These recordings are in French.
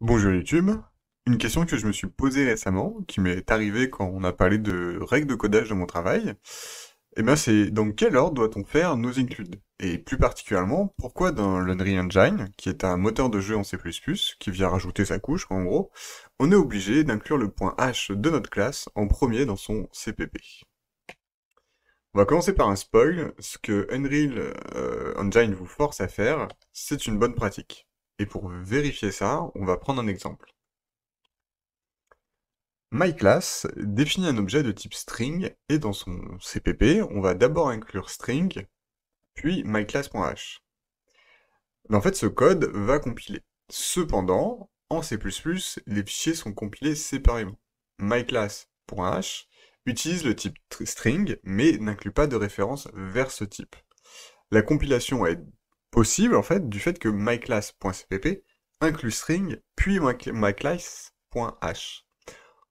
Bonjour YouTube. Une question que je me suis posée récemment, qui m'est arrivée quand on a parlé de règles de codage de mon travail, c'est dans quel ordre doit-on faire nos includes? Et plus particulièrement, pourquoi dans l'Unreal Engine, qui est un moteur de jeu en C++, qui vient rajouter sa couche, en gros, on est obligé d'inclure le point H de notre classe en premier dans son CPP. On va commencer par un spoil. Ce que Unreal Engine vous force à faire, c'est une bonne pratique. Et pour vérifier ça, on va prendre un exemple. MyClass définit un objet de type string et dans son CPP, on va d'abord inclure string, puis myClass.h. Mais en fait, ce code va compiler. Cependant, en C++, les fichiers sont compilés séparément. MyClass.h utilise le type string, mais n'inclut pas de référence vers ce type. La compilation est possible, en fait, du fait que myClass.cpp inclut string, puis myClass.h.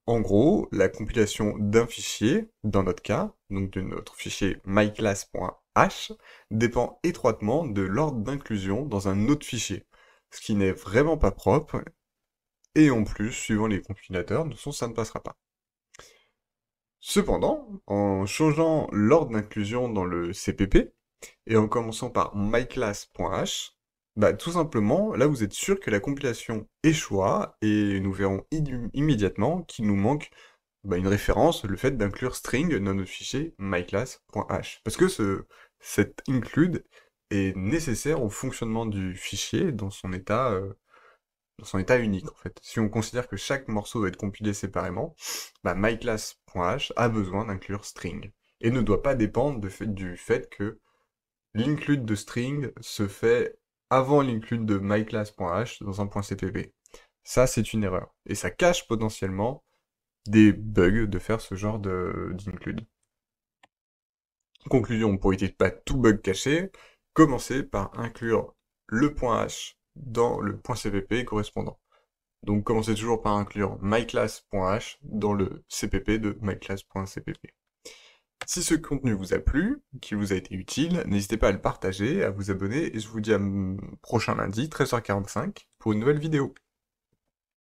En gros, la compilation d'un fichier, dans notre cas, donc de notre fichier myclass.h, dépend étroitement de l'ordre d'inclusion dans un autre fichier, ce qui n'est vraiment pas propre, et en plus, suivant les compilateurs, de toute façon, ça ne passera pas. Cependant, en changeant l'ordre d'inclusion dans le CPP, et en commençant par myclass.h, tout simplement, là vous êtes sûr que la compilation échouera, et nous verrons immédiatement qu'il nous manque une référence, le fait d'inclure string dans notre fichier myclass.h. Parce que cet include est nécessaire au fonctionnement du fichier dans son état unique en fait. Si on considère que chaque morceau doit être compilé séparément, myclass.h a besoin d'inclure string. Et ne doit pas dépendre du fait que l'include de string se fait avant l'include de myclass.h dans un point .cpp. Ça, c'est une erreur. Et ça cache potentiellement des bugs de faire ce genre d'include. Conclusion, pour éviter pas tout bug caché, commencez par inclure le point H dans le point CPP correspondant. Donc commencez toujours par inclure myclass.h dans le CPP de myclass.cpp. Si ce contenu vous a plu, qu'il vous a été utile, n'hésitez pas à le partager, à vous abonner, et je vous dis à prochain lundi, 13h45, pour une nouvelle vidéo.